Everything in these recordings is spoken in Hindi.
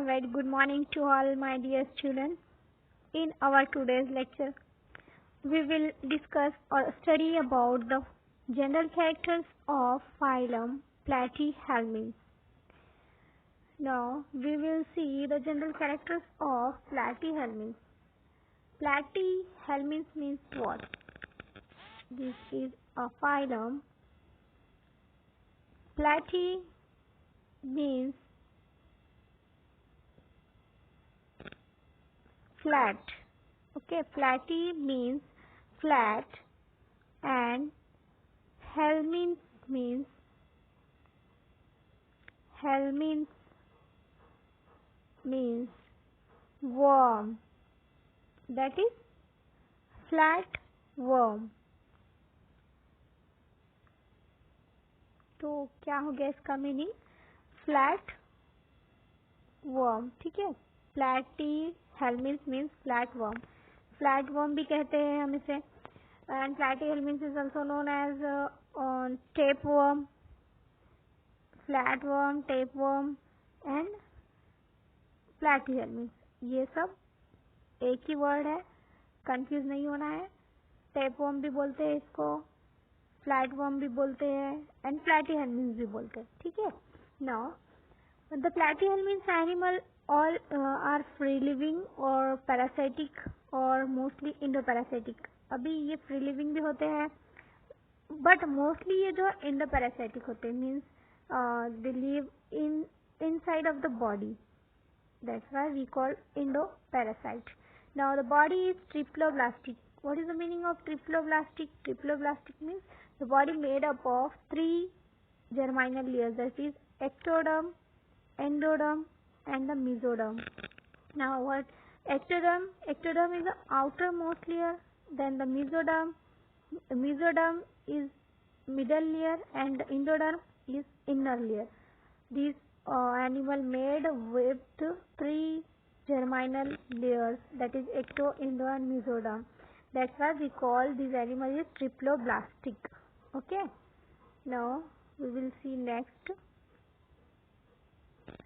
A very good morning to all my dear students. In our today's lecture, we will discuss or study about the general characters of phylum Platyhelminths. Now, we will see the general characters of Platyhelminths. Platyhelminths means what? This is a phylum. Platy means flat. Okay, platy means flat, and helminths means worm. That is flat worm. तो क्या हो गया इसका मीनिंग? Flat worm. ठीक है, Platyhelminths means flat worm. Flat worm भी कहते हैं हम इसे. And Platyhelminths is also known as tapeworm, flatworm, tapeworm and Platyhelminths. ये सब एक ही वर्ड है, कंफ्यूज नहीं होना है. tapeworm भी बोलते हैं इसको, फ्लैटवर्म भी बोलते हैं, एंड Platyhelminths भी बोलते हैं. ठीक है. Now the Platyhelminths animal all are free living और parasitic और mostly endoparaसिटिक. अभी ये फ्री लिविंग भी होते हैं, बट मोस्टली ये जो एंडोपैरासिटिक होते हैं, means they live inside of the body. That's why we call endoparasite. Now the body is triploblastic. What is the meaning of triploblastic? Triploblastic means the body made up of 3 germinal layers, that is ectoderm, endoderm and the mesoderm. Now what ectoderm is the outermost layer, then the mesoderm is middle layer and the endoderm is inner layer. These animal made with 3 germinal layers, that is ecto, endo and mesoderm. That's why we call this animal is triploblastic. Okay. Now we will see next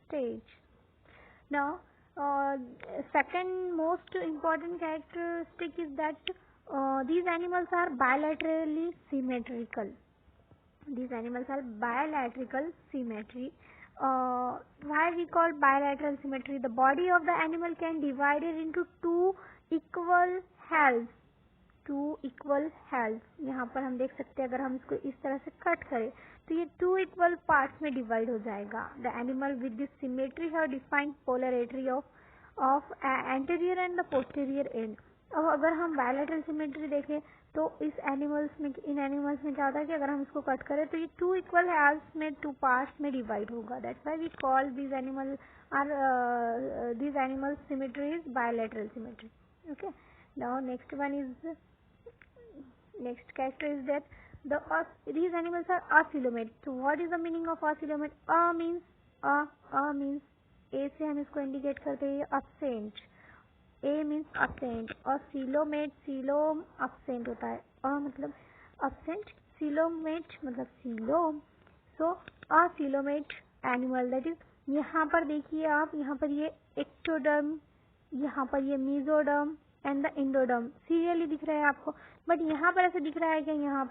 stage. Now second most important characteristic is that these animals are bilaterally symmetrical. These animals are bilateral symmetry. Why we call bilateral symmetry? The body of the animal can divide it into 2 equal halves. यहाँ पर हम देख सकते हैं, अगर हम इसको इस तरह से कट करें तो ये 2 इक्वल पार्ट्स में डिवाइड हो जाएगा. The animal with this symmetry have defined polarity of anterior and the posterior and. अब अगर हम बायलैटरल सिमेट्री देखें तो इन एनिमल्स में क्या होता है कि अगर हम इसको कट करें तो ये 2 इक्वल हाल्व्स में 2 पार्ट्स में डिवाइड होगा. That's why we call this animal symmetry is bilateral symmetry. Okay. Now next character is that these animals are acoelomate. So what is the meaning of acoelomate? Means A से हम इसको इंडिकेट करते हैं absent. A means absent और coelomate absent होता है. मतलब absent, coelomate मतलब coelom. So acoelomate animal, that is यहाँ पर देखिए आप, यहाँ पर ये ectoderm, यहाँ पर ये mesoderm and the endoderm serially दिख रहा है आपको, बट यहाँ पर ऐसे दिख रहा है कि यहाँ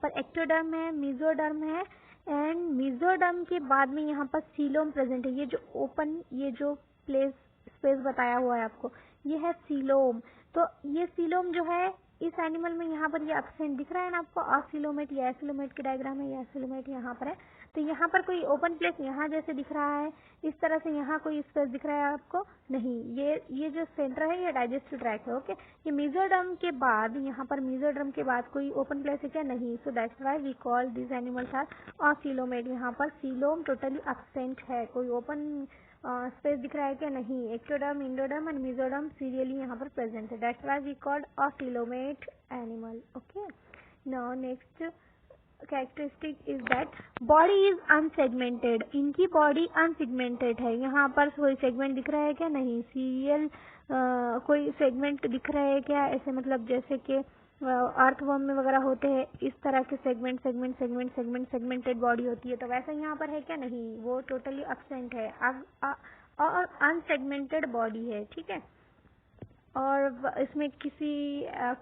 पर एक्टोडर्म है, मेसोडर्म है एंड मेसोडर्म के बाद में यहाँ पर सीलोम प्रेजेंट है. ये जो ओपन, ये जो स्पेस बताया हुआ है आपको, ये है सीलोम. तो ये सीलोम जो है इस एनिमल में यहाँ पर ये एब्सेंट दिख रहा है ना आपको. असिलोमेट, ये एसिलोमेट की डायग्राम है, ये एसिलोमेट यहाँ पर है. तो यहाँ पर कोई ओपन प्लेस यहाँ जैसे दिख रहा है, इस तरह से यहाँ कोई स्पेस दिख रहा है आपको नहीं. ये जो सेंटर है ये डाइजेस्टिव ट्रैक्ट है. ओके. ये मेसोडर्म के बाद, यहाँ पर मेसोडर्म के बाद कोई ओपन प्लेस है क्या? नहीं. So that's why we call this animals are acoelomate. यहाँ पर सीलोम टोटली एब्सेंट है, कोई ओपन स्पेस दिख रहा है क्या? नहीं. Ectoderm, endoderm and mesoderm serially यहाँ पर प्रेजेंट है. That's why we called acoelomate animal. Okay. Now next characteristic is that body is unsegmented. इनकी बॉडी अनसेगमेंटेड है. यहाँ पर कोई सेगमेंट दिख रहा है क्या? नहीं. सीरियल कोई सेगमेंट दिख रहा है क्या? ऐसे मतलब जैसे कि अर्थवर्म में वगैरह होते हैं इस तरह के सेगमेंटेड बॉडी होती है, तो वैसा यहाँ पर है क्या? नहीं. वो टोटली एब्सेंट है. और अनसेगमेंटेड बॉडी है, ठीक है। और इसमें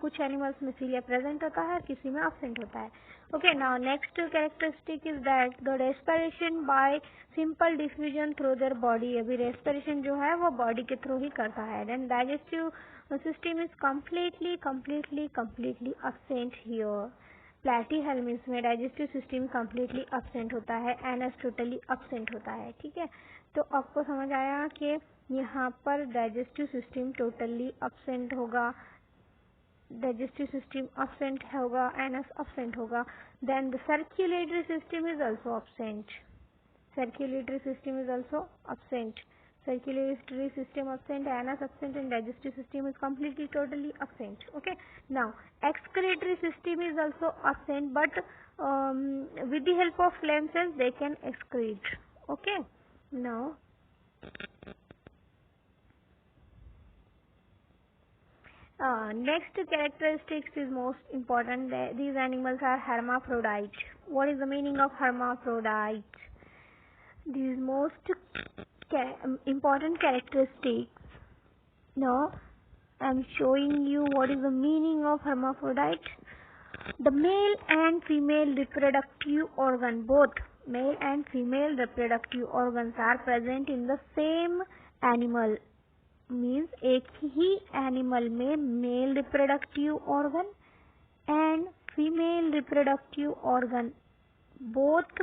कुछ एनिमल्स में सीलिया प्रेजेंट होता है, किसी में एब्सेंट होता है। Okay, now next characteristic is that the respiration by simple diffusion through their body. अभी रेस्पिरेशन जो है वो बॉडी के थ्रू ही करता है। Then digestive system is completely absent here. Platyhelminth में डाइजेस्टिव सिस्टम कम्प्लीटली एब्सेंट होता है, एनस टोटली एब्सेंट होता है, ठीक है। तो आपको समझ आया कि यहाँ पर डाइजेस्टिव सिस्टम टोटली एब्सेंट होगा, डाइजेस्टिव सिस्टम एब्सेंट होगा, एनस एब्सेंट होगा। Then the circulatory system is also absent, circulatory system is also absent, circulatory system absent, anus absent, and digestive system is completely totally absent. Okay, now excretory system is also absent, but with the help of phlegm cells they can excrete. Okay, now next characteristics is most important. These animals are hermaphrodite. What is the meaning of hermaphrodite? These most important characteristics. Now I am showing you what is the meaning of hermaphrodite. The male and female reproductive organ, both male and female reproductive organs are present in the same animal. Means एक ही एनिमल में mail reproductive organ and female reproductive organ both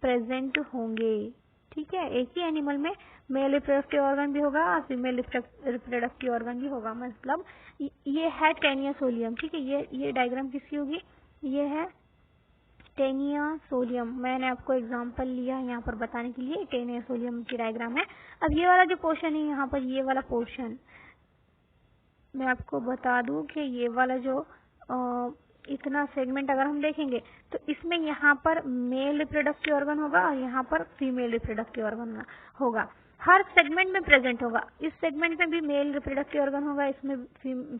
present होंगे, ठीक है। एक ही एनिमल में मेल रिप्रोडक्टिव ऑर्गन भी होगा और फीमेल रिप्रोडक्टिव ऑर्गन भी होगा। मतलब ये है टेनिया सोलियम, ठीक है। ये डायग्राम किसकी होगी? ये है टेनिया सोलियम। मैंने आपको एग्जांपल लिया है यहाँ पर बताने के लिए, टेनिया सोलियम की डायग्राम है। अब ये वाला जो पोर्शन है यहाँ पर, ये वाला पोर्शन मैं आपको बता दूं कि ये वाला जो इतना सेगमेंट अगर हम देखेंगे तो इसमें यहाँ पर मेल रिप्रोडक्टिव ऑर्गन होगा और यहाँ पर फीमेल रिप्रोडक्टिव ऑर्गन होगा। हर सेगमेंट में प्रेजेंट होगा। इस सेगमेंट में भी मेल रिप्रोडक्टिव ऑर्गन होगा, इसमें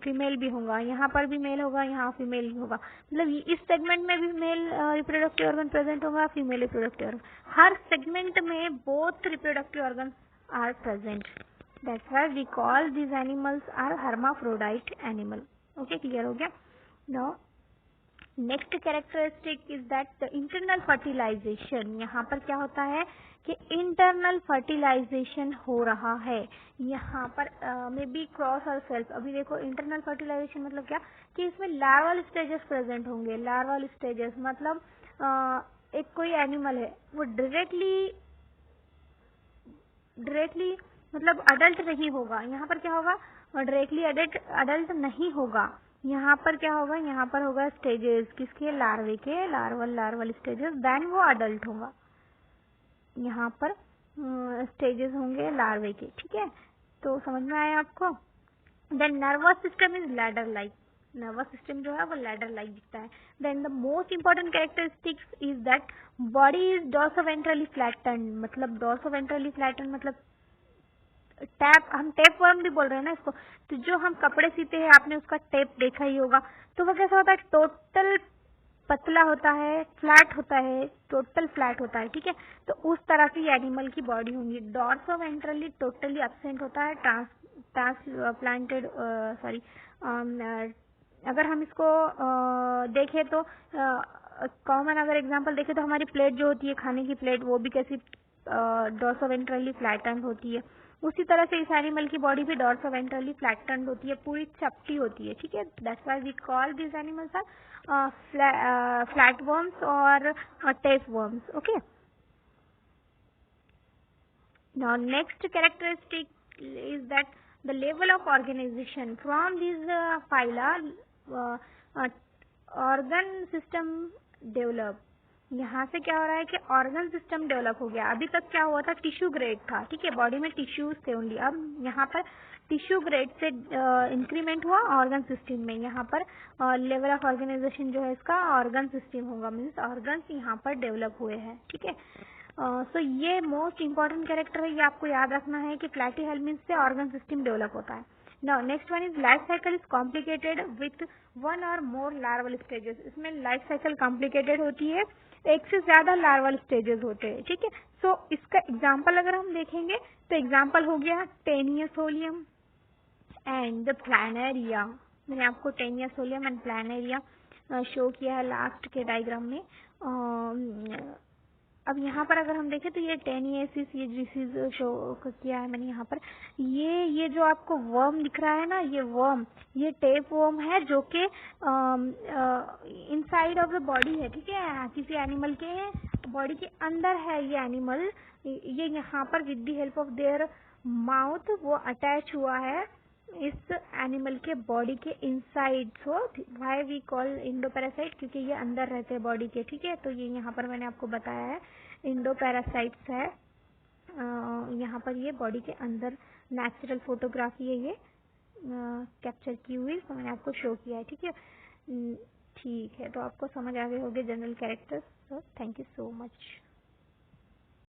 फीमेल भी होगा, यहाँ पर भी मेल होगा, यहाँ फीमेल भी होगा। मतलब इस सेगमेंट में भी मेल रिप्रोडक्टिव ऑर्गन प्रेजेंट होगा, फीमेल रिप्रोडक्टिव ऑर्गन। हर सेगमेंट में both reproductive organ are present. That's why we call these animals are hermaphrodite animal. Okay, clear हो गया? Now next characteristic is that the internal fertilization. यहाँ पर क्या होता है कि internal fertilization हो रहा है। यहाँ पर मे बी क्रॉस और सेल्फ। अभी देखो internal fertilization मतलब क्या कि इसमें larval stages प्रेजेंट होंगे। larval stages मतलब एक कोई एनिमल है वो डायरेक्टली मतलब अडल्ट नहीं होगा। यहाँ पर क्या होगा? डायरेक्टली अडल्ट नहीं होगा। यहाँ पर क्या होगा? यहाँ पर होगा स्टेजेस, किसके? लार्वे के, लार्वल स्टेजेस, देन वो अडल्ट होगा। यहाँ पर स्टेजेस होंगे लार्वे के, ठीक है। तो समझ में आया आपको? Then nervous system is ladder like. Nervous system जो है वो लैडर लाइक दिखता है। Then the most important characteristics is that body is dorsoventrally flatten. मतलब डॉर्सोवेंट्रली फ्लैटन मतलब टैप, हम टेप वर्म भी बोल रहे हैं ना इसको। तो जो हम कपड़े सीते हैं आपने उसका टेप देखा ही होगा। तो वो कैसा होता है? टोटल पतला होता है, फ्लैट होता है, टोटल फ्लैट होता है, ठीक है। तो उस तरह की एनिमल की बॉडी होंगी। डॉर्सोवेंट्रली टोटली एब्सेंट होता है। ट्रांसप्लांटेड सॉरी अगर हम इसको देखें तो कॉमन अगर एग्जांपल देखें तो हमारी प्लेट जो होती है खाने की प्लेट, वो भी कैसी डॉर्सोवेंट्रली फ्लैटेंड होती है। उसी तरह से इस एनिमल की बॉडी भी डॉर्सोवेंट्रली फ्लैटेंड होती है, पूरी चपटी होती है, ठीक है। That's why we call this animals are flatworms और tapeworms. Okay, now next characteristic is that the level of organisation from this phyla organ system develop. यहाँ से क्या हो रहा है कि ऑर्गन सिस्टम डेवलप हो गया। अभी तक क्या हुआ था? टिश्यू ग्रेड था, ठीक है। बॉडी में टिश्यूज थे ओनली। अब यहाँ पर टिश्यू ग्रेड से इंक्रीमेंट हुआ ऑर्गन सिस्टम में। यहाँ पर लेवल ऑफ ऑर्गेनाइजेशन जो है इसका ऑर्गन सिस्टम होगा। मीन्स ऑर्गन्स यहाँ पर डेवलप हुए हैं, ठीक है। सो ये मोस्ट इंपॉर्टेंट कैरेक्टर है, ये आपको याद रखना है कि प्लैटीहेल्मिन्थ से ऑर्गन सिस्टम डेवलप होता है। Now next one is life cycle is complicated with one or more larval stages. इसमें लाइफ साइकिल कॉम्प्लिकेटेड होती है एक से ज्यादा लार्वल स्टेजेस होते हैं, ठीक है। सो इसका एग्जाम्पल अगर हम देखेंगे तो एग्जाम्पल हो गया टेनियोसोलियम एंड द प्लानेरिया। मैंने आपको टेनियोसोलियम एंड प्लानेरिया शो किया है लास्ट के डायग्राम में। अब यहाँ पर अगर हम देखें तो ये टेनियसिस, ये डिसीज शो किया है मैंने यहाँ पर। ये जो आपको वर्म दिख रहा है ना, ये वर्म, ये टेप वर्म है जो कि इनसाइड ऑफ द बॉडी है, ठीक है। किसी एनिमल के बॉडी के अंदर है ये एनिमल। ये यहाँ पर with the help of their mouth वो अटैच हुआ है इस एनिमल के बॉडी के inside. So why we call endoparasite, क्योंकि ये अंदर रहते हैं बॉडी के, ठीक है। तो ये यहाँ पर मैंने आपको बताया है इंडोपैरासाइट्स है। यहाँ पर ये बॉडी के अंदर नेचुरल फोटोग्राफी है, ये कैप्चर की हुई, तो मैंने आपको शो किया है, ठीक है। ठीक है, तो आपको समझ आ गए होंगे general characters. So thank you so much.